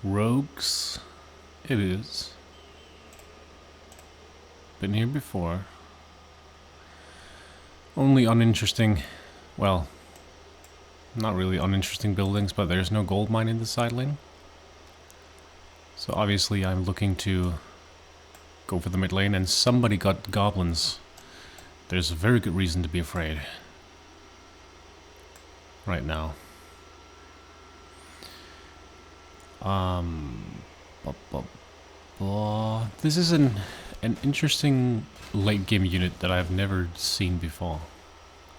Rogues. It is. Been here before. Only uninteresting, well, not really uninteresting buildings, but there's no gold mine in the side lane. So obviously I'm looking to go for the mid lane, and somebody got goblins. There's a very good reason to be afraid. Right now. This is an interesting late game unit that I've never seen before.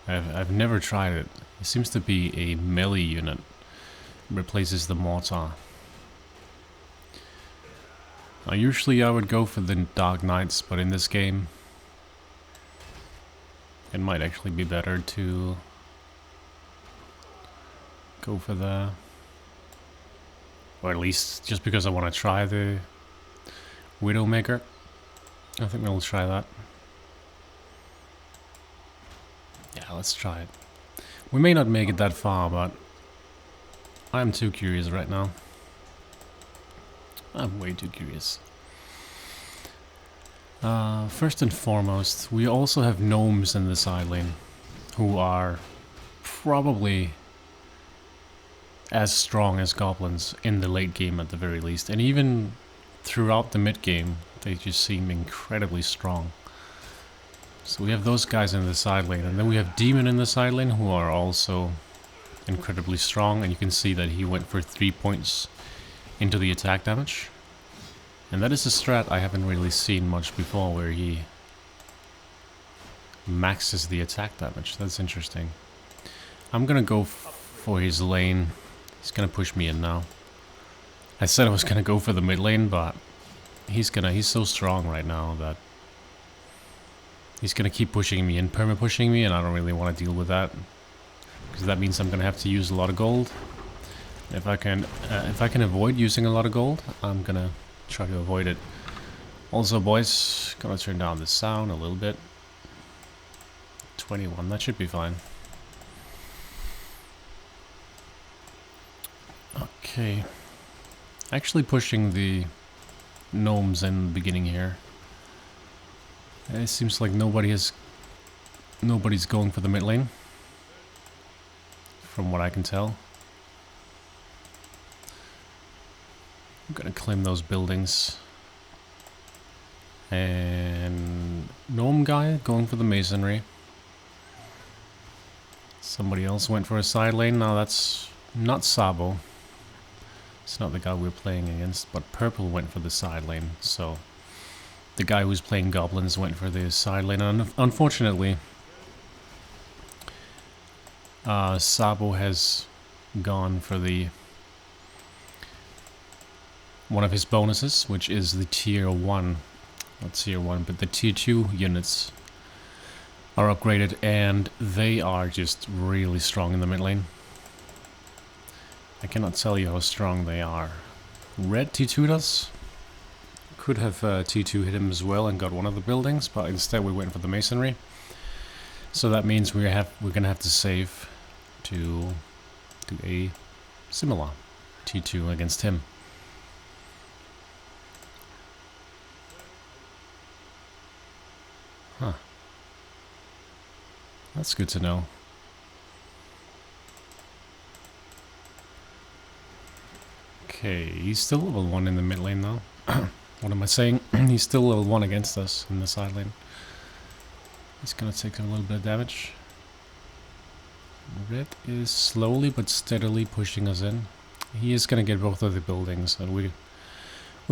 I've never tried it. It seems to be a melee unit. Replaces the mortar. Usually I would go for the Dark Knights, but in this game it might actually be better to go for the... or at least just because I want to try the Widowmaker. I think we'll try that. Yeah, let's try it. We may not make it that far, but I'm too curious right now. I'm way too curious. First and foremost, we also have gnomes in the side lane, who are probably as strong as goblins in the late game at the very least, and even throughout the mid game they just seem incredibly strong. So we have those guys in the side lane, and then we have demon in the side lane who are also incredibly strong, and you can see that he went for 3 points into the attack damage. And that is a strat I haven't really seen much before, where he maxes the attack damage. That's interesting. I'm gonna go for his lane. He's gonna push me in now. I said I was gonna go for the mid lane, but he's so strong right now that he's gonna keep pushing me and perma pushing me, and I don't really want to deal with that, because that means I'm gonna have to use a lot of gold. If I can avoid using a lot of gold, I'm gonna try to avoid it. Also, boys, gonna turn down the sound a little bit. 21, that should be fine. Okay. Actually pushing the gnomes in the beginning here. It seems like nobody's going for the mid lane, from what I can tell. I'm gonna claim those buildings. And gnome guy going for the masonry. Somebody else went for a side lane. Now that's not Sabo. It's not the guy we're playing against, but purple went for the side lane. So the guy who's playing goblins went for the side lane. And unfortunately, Sabo has gone for the one of his bonuses, which is the tier 1, not tier 1, but the tier 2 units are upgraded, and they are just really strong in the mid lane. I cannot tell you how strong they are. Red T2'd us. Could have T2 hit him as well and got one of the buildings, but instead we went for the masonry. So that means we're gonna have to save to do a similar T2 against him. Huh. That's good to know. Okay, he's still level 1 in the mid lane though. What am I saying? He's still level 1 against us in the side lane. He's gonna take a little bit of damage. Red is slowly but steadily pushing us in. He is gonna get both of the buildings, and we're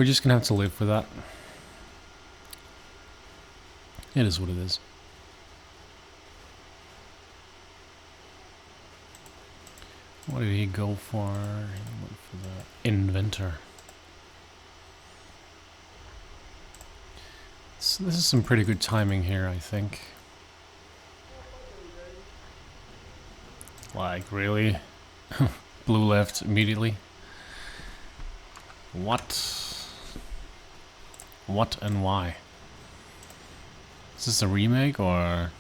just gonna have to live with that. It is what it is. What did he go for? He went for the inventor. So this is some pretty good timing here, I think. Like, really? Blue left immediately? What? What and why? Is this a remake or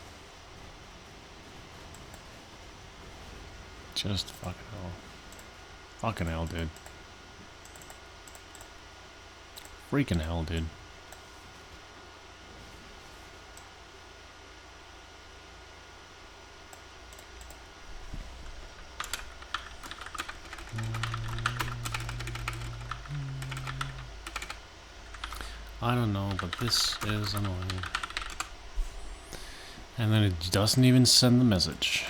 just fucking hell? Fucking hell, dude. Freaking hell, dude. I don't know, but this is annoying. And then it doesn't even send the message.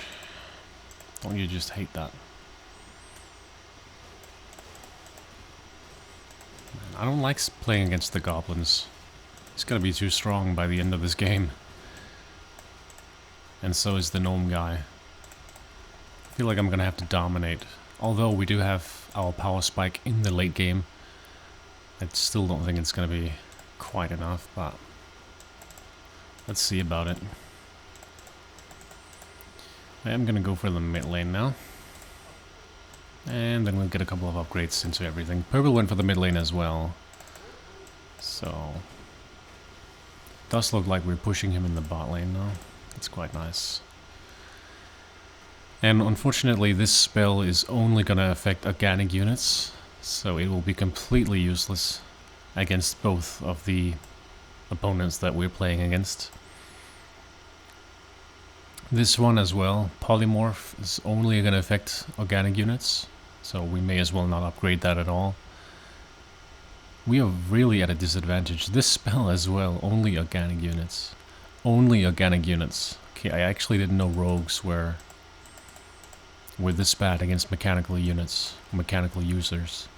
Don't you just hate that? Man, I don't like playing against the goblins. He's gonna be too strong by the end of this game. And so is the gnome guy. I feel like I'm gonna have to dominate. Although we do have our power spike in the late game, I still don't think it's gonna be quite enough, but let's see about it. I am gonna go for the mid lane now. And then we'll get a couple of upgrades into everything. Purple went for the mid lane as well. So does look like we're pushing him in the bot lane now. That's quite nice. And unfortunately this spell is only gonna affect organic units, so it will be completely useless against both of the opponents that we're playing against. This one as well, Polymorph, is only gonna affect organic units, so we may as well not upgrade that at all. We are really at a disadvantage. This spell as well, only organic units. Only organic units. Okay, I actually didn't know rogues were this bad against mechanical units, mechanical users.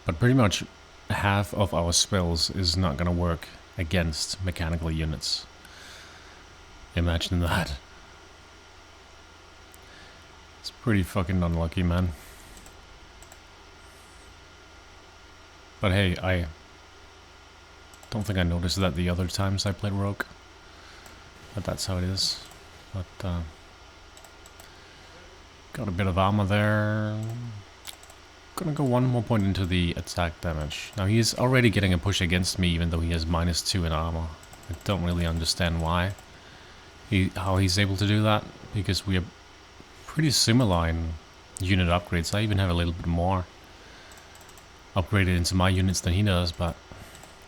But pretty much half of our spells is not gonna work against mechanical units. Imagine that. It's pretty fucking unlucky, man. But hey, I don't think I noticed that the other times I played Rogue. But that's how it is. But, got a bit of armor there. Gonna go one more point into the attack damage. Now he's already getting a push against me even though he has -2 in armor. I don't really understand why. How he's able to do that, because we are pretty similar in unit upgrades. I even have a little bit more upgraded into my units than he does, but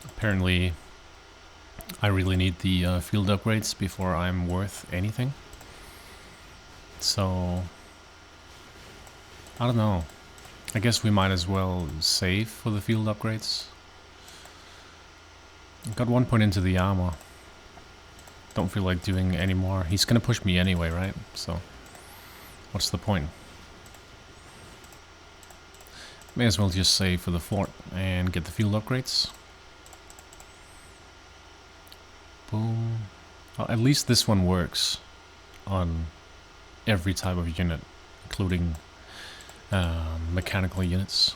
apparently I really need the field upgrades before I'm worth anything. So I don't know. I guess we might as well save for the field upgrades. Got 1 point into the armor. Don't feel like doing any more. He's gonna push me anyway, right? So what's the point? May as well just save for the fort and get the field upgrades. Boom. Well, at least this one works on every type of unit, including mechanical units.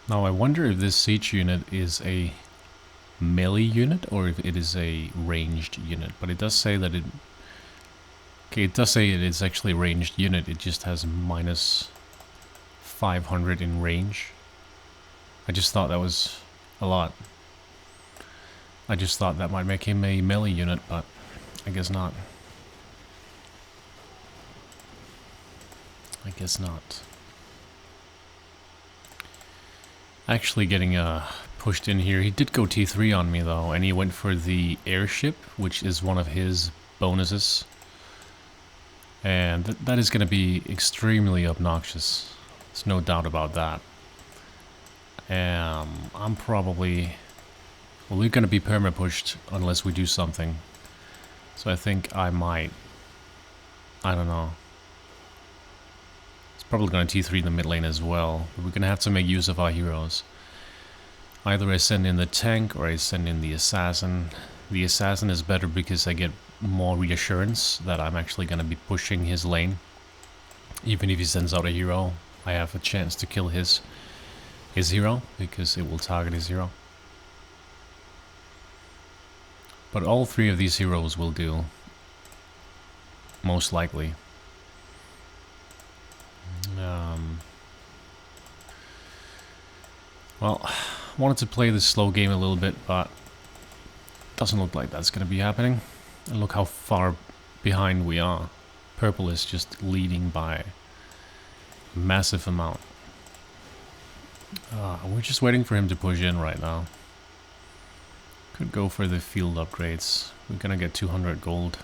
Now I wonder if this siege unit is a melee unit or if it is a ranged unit, but it does say that it... Okay, it does say it is actually a ranged unit, it just has -500 in range. I just thought that was a lot. I just thought that might make him a melee unit, but I guess not. I guess not. Actually getting pushed in here. He did go T3 on me though, and he went for the airship, which is one of his bonuses. And that is going to be extremely obnoxious. There's no doubt about that. I'm probably... Well, we're going to be perma-pushed unless we do something. So I think I might... I don't know. It's probably going to T3 in the mid lane as well. But we're going to have to make use of our heroes. Either I send in the tank or I send in the assassin. The assassin is better because I get more reassurance that I'm actually going to be pushing his lane. Even if he sends out a hero, I have a chance to kill his hero because it will target his hero. But all three of these heroes will do, most likely. Well, I wanted to play this slow game a little bit, but doesn't look like that's going to be happening. And look how far behind we are. Purple is just leading by massive amount. We're just waiting for him to push in right now. Could go for the field upgrades. We're gonna get 200 gold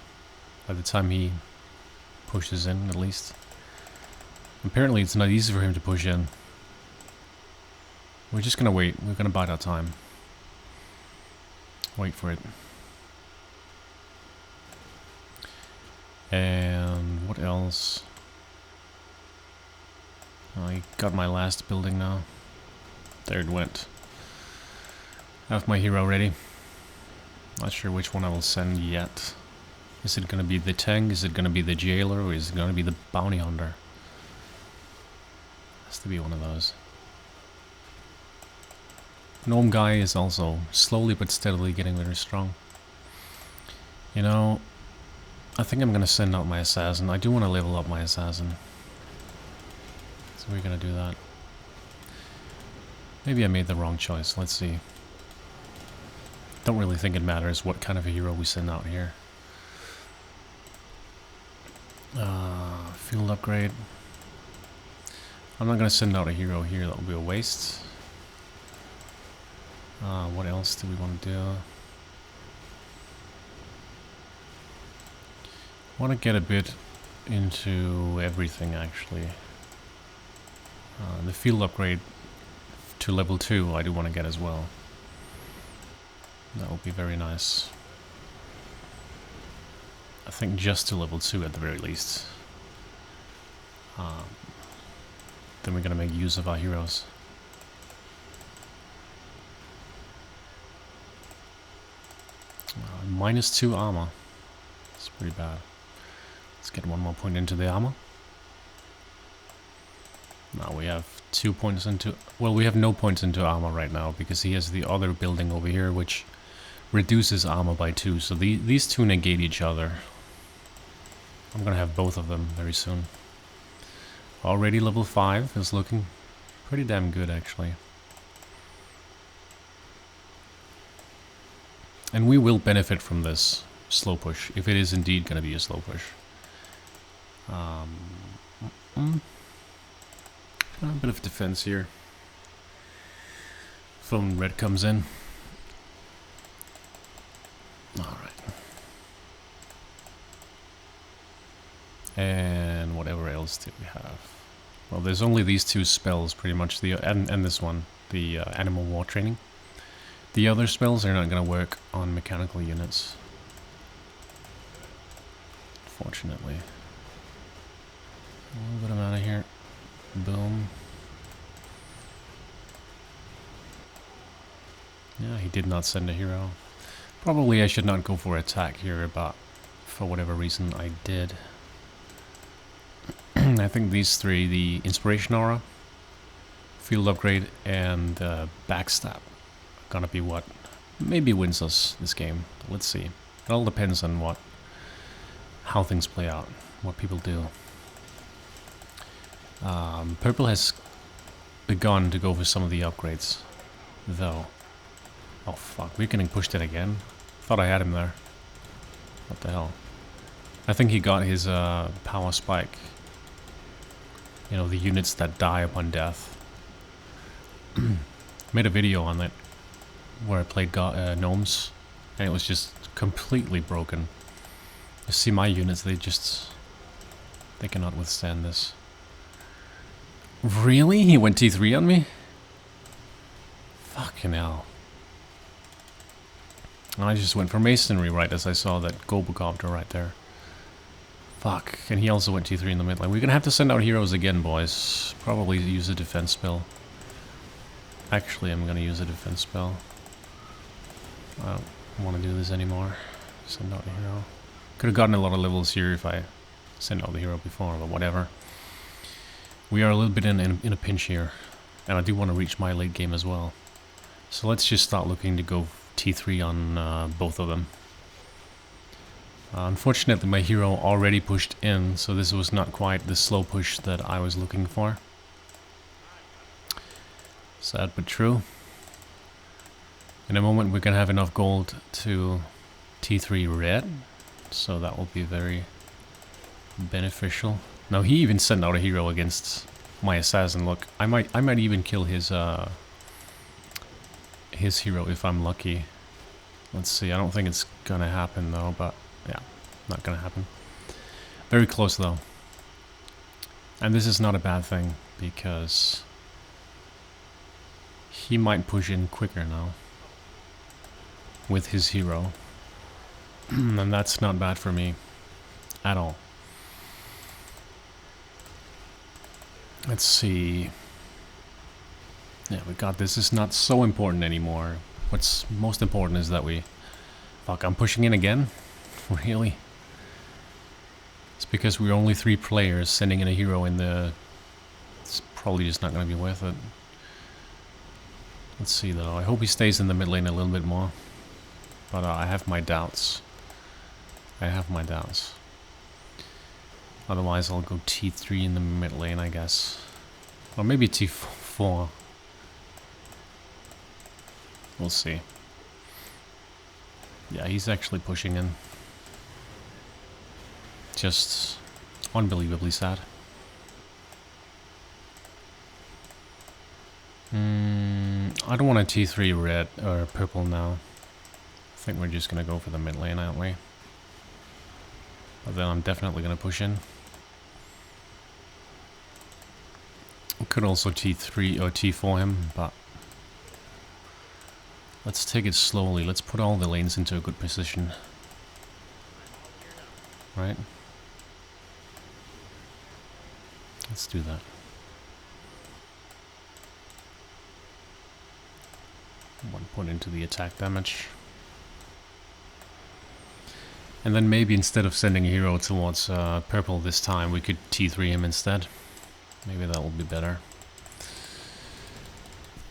by the time he pushes in, at least. Apparently it's not easy for him to push in. We're just gonna wait. We're gonna bide our time. Wait for it. And what else? I got my last building now. There it went. I have my hero ready. Not sure which one I will send yet. Is it gonna be the tank? Is it gonna be the jailer? Or is it gonna be the bounty hunter? Has to be one of those. Gnome guy is also slowly but steadily getting very strong. You know, I think I'm gonna send out my assassin. I do want to level up my assassin. So we're gonna do that. Maybe I made the wrong choice. Let's see. Don't really think it matters what kind of a hero we send out here. Field upgrade. I'm not gonna send out a hero here. That will be a waste. What else do we want to do? I want to get a bit into everything, actually. The field upgrade to level 2 I do want to get as well. That would be very nice. I think just to level 2 at the very least. Then we're going to make use of our heroes. -2 armor. It's pretty bad. Let's get 1 more point into the armor. Now we have 2 points into... Well, we have no points into armor right now, because he has the other building over here, which reduces armor by 2. So these two negate each other. I'm gonna have both of them very soon. Already level 5 is looking pretty damn good, actually. And we will benefit from this slow push, if it is indeed going to be a slow push. A bit of defense here. Phone red comes in. Alright. And whatever else do we have? Well, there's only these 2 spells, pretty much, and this one, the animal war training. The other spells are not going to work on mechanical units. Fortunately. A little bit of mana here. Boom. Yeah, he did not send a hero. Probably I should not go for attack here, but for whatever reason I did. I think these 3, the Inspiration Aura, Field Upgrade, and Backstab, gonna be what maybe wins us this game. Let's see. It all depends on how things play out, what people do. Purple has begun to go for some of the upgrades, though. Oh fuck, we're getting pushed in again. Thought I had him there. What the hell? I think he got his power spike. You know, the units that die upon death. Made a video on that where I played gnomes, and it was just completely broken. You see my units, they cannot withstand this. Really? He went T3 on me? Fucking hell. I just went for masonry right as I saw that Gobocopter right there. Fuck, and he also went T3 in the mid lane. We're gonna have to send out heroes again, boys. Probably use a defense spell. Actually, I'm gonna use a defense spell. I don't want to do this anymore. Send out a hero. Could have gotten a lot of levels here if I sent out the hero before, but whatever. We are a little bit in a pinch here, and I do want to reach my late game as well. So let's just start looking to go T3 on both of them. Unfortunately, my hero already pushed in, so this was not quite the slow push that I was looking for. Sad but true. In a moment we're gonna have enough gold to T3 red, so that will be very beneficial. Now he even sent out a hero against my assassin. Look, I might even kill his hero if I'm lucky. Let's see. I don't think it's gonna happen though, but yeah, not gonna happen. Very close though. And this is not a bad thing because he might push in quicker now with his hero. And that's not bad for me at all. Let's see. Yeah, we got this. It's not so important anymore. What's most important is that we... Fuck, I'm pushing in again? Really? It's because we're only 3 players. Sending in a hero in the... It's probably just not going to be worth it. Let's see though. I hope he stays in the mid lane a little bit more. But I have my doubts. I have my doubts. Otherwise I'll go T3 in the mid lane, I guess. Or maybe T4. We'll see. Yeah, he's actually pushing in. Just unbelievably sad. I don't want a T3 red or purple now. I think we're just gonna go for the mid lane, aren't we? But then I'm definitely gonna push in. We could also T3 or T4 him, but let's take it slowly. Let's put all the lanes into a good position. Right? Let's do that. One point into the attack damage. And then maybe instead of sending a hero towards purple this time, we could T3 him instead. Maybe that will be better.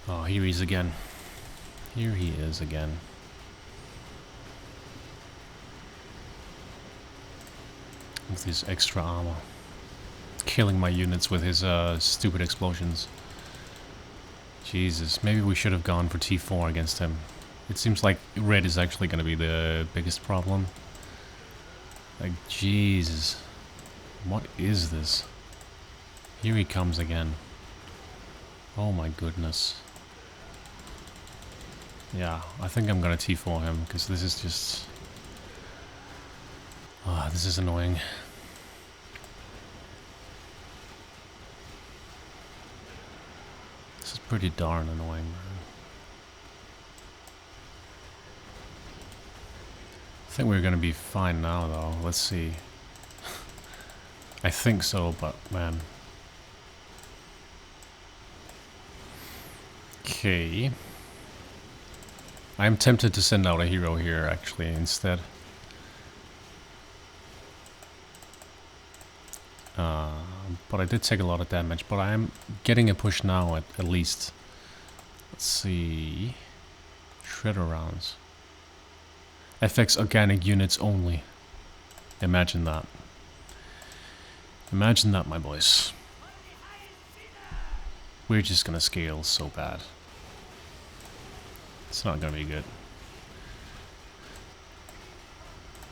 Oh, here he is again. Here he is again. With his extra armor. Killing my units with his stupid explosions. Jesus, maybe we should have gone for T4 against him. It seems like red is actually going to be the biggest problem. Like, Jesus. What is this? Here he comes again. Oh my goodness. Yeah, I think I'm gonna T4 him, because this is just... Ah, this is annoying. This is pretty darn annoying, man. I think we're gonna be fine now, though. Let's see. I think so, but man. Okay. I'm tempted to send out a hero here, actually, instead. But I did take a lot of damage, but I'm getting a push now at least. Let's see. Shredder rounds. FX organic units only. Imagine that. Imagine that, my boys. We're just gonna scale so bad. It's not gonna be good.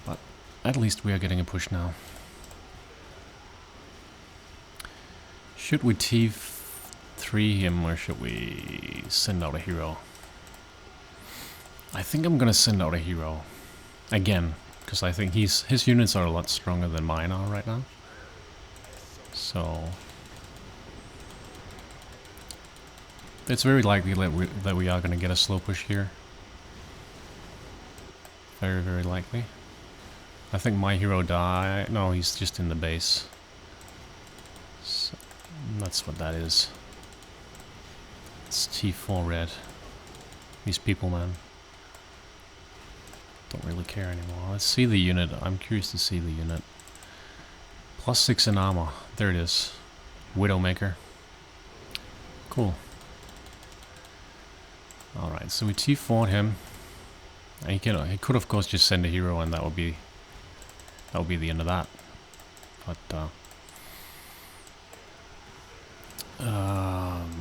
But at least we are getting a push now. Should we T3 him or should we send out a hero? I think I'm gonna send out a hero. Again, because I think his units are a lot stronger than mine are right now. So it's very likely that we are going to get a slow push here. Very, very likely. I think my hero died. No, he's just in the base. So that's what that is. It's T4 red. These people, man. Don't really care anymore. Let's see the unit. I'm curious to see the unit. +6 in armor. There it is. Widowmaker. Cool. Alright, so we T4'd him. And he could of course just send a hero and that would be the end of that. But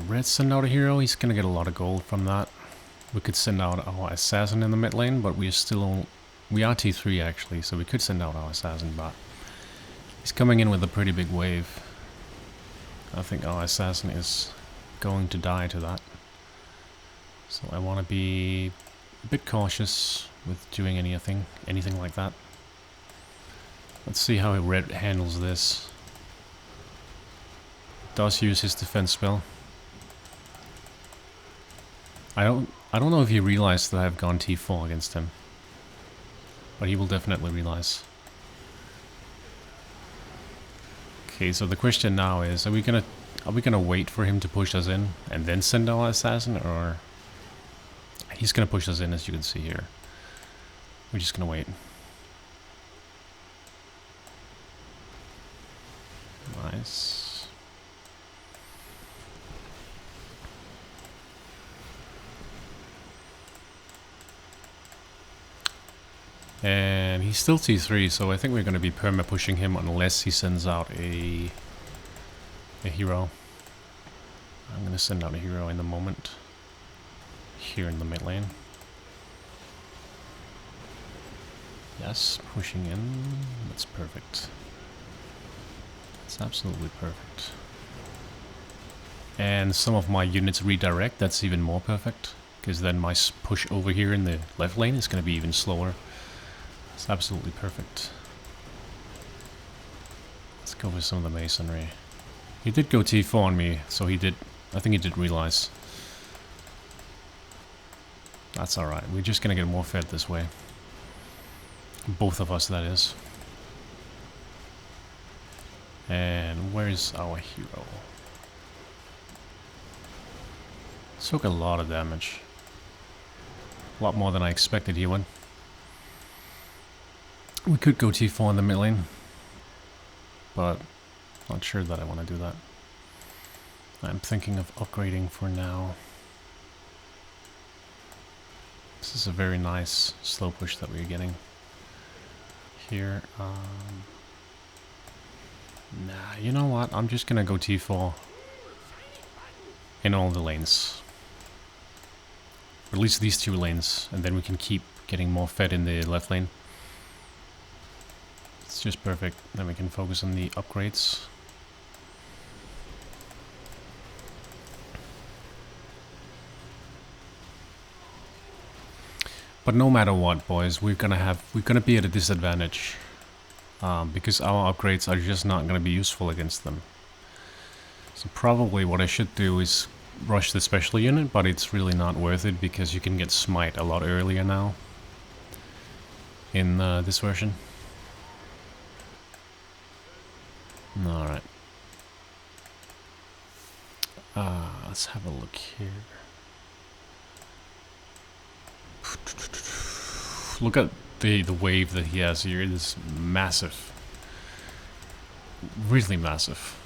red send out a hero, he's gonna get a lot of gold from that. We could send out our assassin in the mid lane, but we are T3 actually, so we could send out our assassin, but he's coming in with a pretty big wave. I think our assassin is going to die to that. So I want to be a bit cautious with doing anything like that. Let's see how red handles this. Does use his defense spell. I don't know if he realized that I've gone T4 against him. But he will definitely realize. Okay, so the question now is, are we gonna wait for him to push us in and then send our assassin, or he's gonna push us in, as you can see here. We're just gonna wait. Nice. And he's still T3, so I think we're gonna be perma-pushing him unless he sends out a hero. I'm gonna send out a hero in the moment. Here in the mid lane. Yes, pushing in. That's perfect. That's absolutely perfect. And some of my units redirect. That's even more perfect. Because then my push over here in the left lane is going to be even slower. It's absolutely perfect. Let's go with some of the masonry. He did go T4 on me, so he did. I think he did realize. That's alright. We're just going to get more fed this way. Both of us, that is. And where's our hero? Took a lot of damage. A lot more than I expected he would. We could go T4 in the mid lane. But not sure that I want to do that. I'm thinking of upgrading for now. This is a very nice slow push that we're getting here. Nah, you know what? I'm just gonna go T4 in all the lanes. Or at least these two lanes, and then we can keep getting more fed in the left lane. It's just perfect. Then we can focus on the upgrades. But no matter what, boys, we're gonna be at a disadvantage. Because our upgrades are just not going to be useful against them. So probably what I should do is rush the special unit, but it's really not worth it because you can get smite a lot earlier now in this version. Alright. Let's have a look here. Look at the wave that he has here. It is massive. Really massive.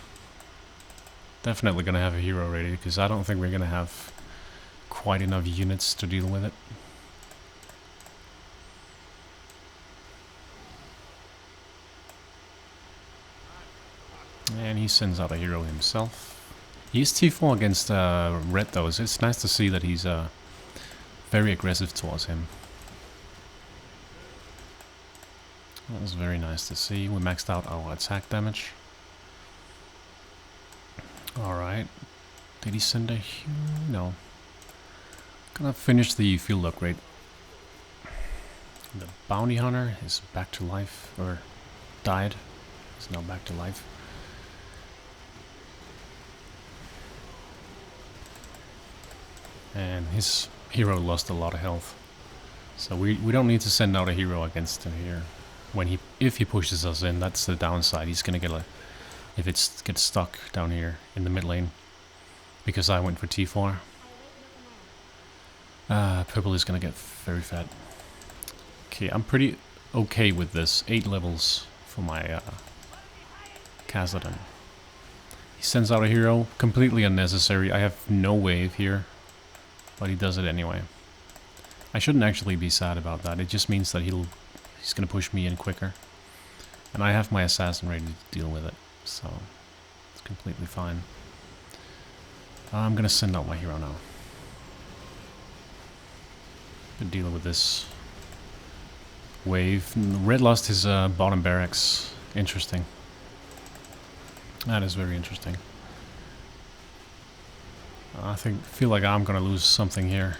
Definitely gonna have a hero ready, because I don't think we're gonna have quite enough units to deal with it. And he sends out a hero himself. He's T4 against red though, so it's nice to see that he's very aggressive towards him. That was very nice to see. We maxed out our attack damage. Alright. Did he send a hero? No. Gonna finish the field upgrade. The bounty hunter is back to life, or died. Is now back to life. And his hero lost a lot of health. So we don't need to send out a hero against him here. If he pushes us in, that's the downside. He's gonna get if it gets stuck down here in the mid lane, because I went for T4. Purple is gonna get very fat. Okay, I'm pretty okay with this. 8 levels for my Khazad. He sends out a hero, completely unnecessary. I have no wave here, but he does it anyway. I shouldn't actually be sad about that. It just means that he's gonna push me in quicker. And I have my assassin ready to deal with it, so it's completely fine. I'm gonna send out my hero now. To deal with this wave. Red lost his bottom barracks. Interesting. That is very interesting. I feel like I'm gonna lose something here.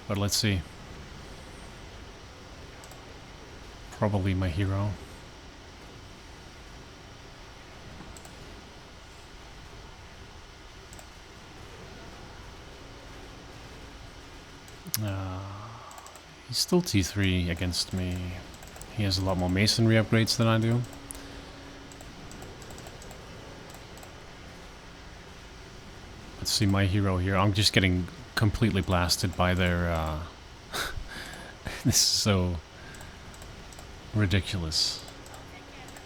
But let's see. Probably my hero. He's still T3 against me. He has a lot more masonry upgrades than I do. Let's see my hero here. I'm just getting completely blasted by their... this is so ridiculous.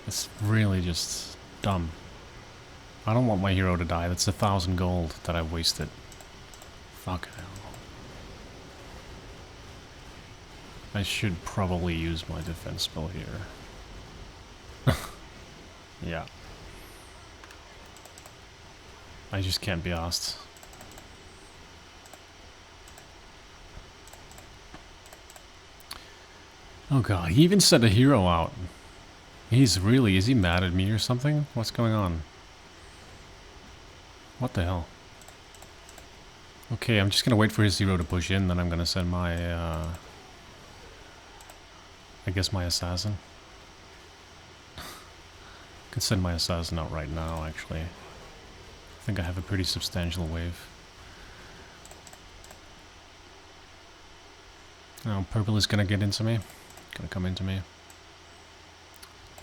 It's really just dumb. I don't want my hero to die. That's 1,000 gold that I've wasted. Fuck hell. I should probably use my defense spell here. Yeah. I just can't be asked. Oh god, he even sent a hero out. Is he mad at me or something? What's going on? What the hell? Okay, I'm just gonna wait for his hero to push in, then I'm gonna send my, I guess my assassin. I could send my assassin out right now, actually. I think I have a pretty substantial wave. Now, purple is gonna get into me. Gonna come into me.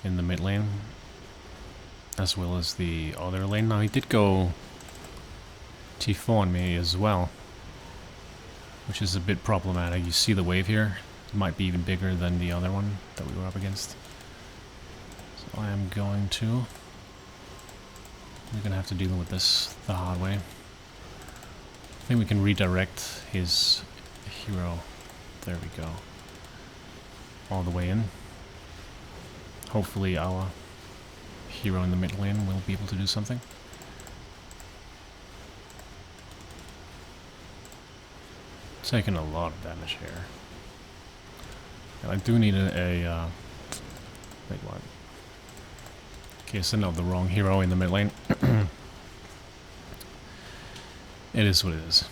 In the mid lane. As well as the other lane. Now, he did go T4 on me as well. Which is a bit problematic. You see the wave here? It might be even bigger than the other one that we were up against. So I am going to... We're gonna have to deal with this the hard way. I think we can redirect his hero. There we go. All the way in. Hopefully our hero in the mid lane will be able to do something. Taking a lot of damage here. And I do need a wait, what? Okay, send out the wrong hero in the mid lane. It is what it is.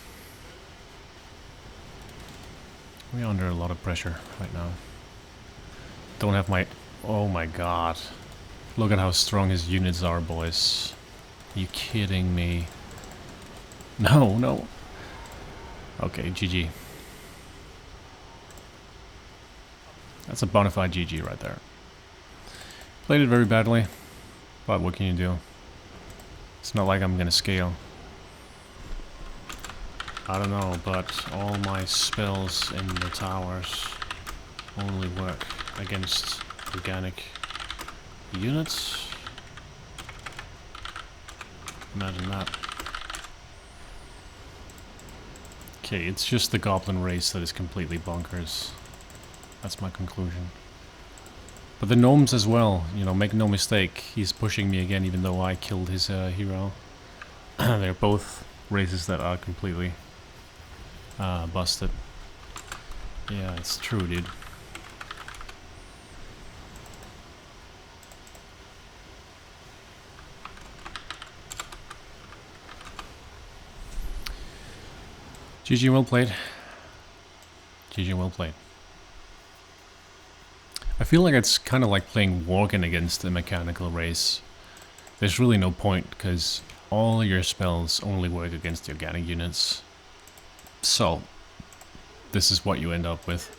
We're under a lot of pressure right now. Don't have my... Oh my god. Look at how strong his units are, boys. Are you kidding me? No, no. Okay, GG. That's a bona fide GG right there. Played it very badly, but what can you do? It's not like I'm gonna scale. I don't know, but all my spells in the towers only work against organic units. Imagine that. Okay, it's just the goblin race that is completely bonkers. That's my conclusion. But the gnomes as well, you know, make no mistake, he's pushing me again even though I killed his hero. They're both races that are completely busted. Yeah, it's true, dude. GG, well played. GG, well played. I feel like it's kind of like playing Worgen against a mechanical race. There's really no point, because all your spells only work against the organic units. So, this is what you end up with.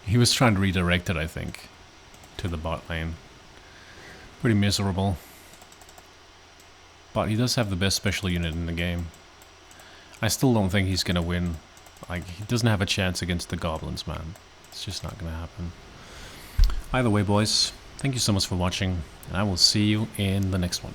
He was trying to redirect it, I think, to the bot lane. Pretty miserable. But he does have the best special unit in the game. I still don't think he's gonna win. Like, he doesn't have a chance against the goblins, man. It's just not gonna happen. Either way, boys, thank you so much for watching, and I will see you in the next one.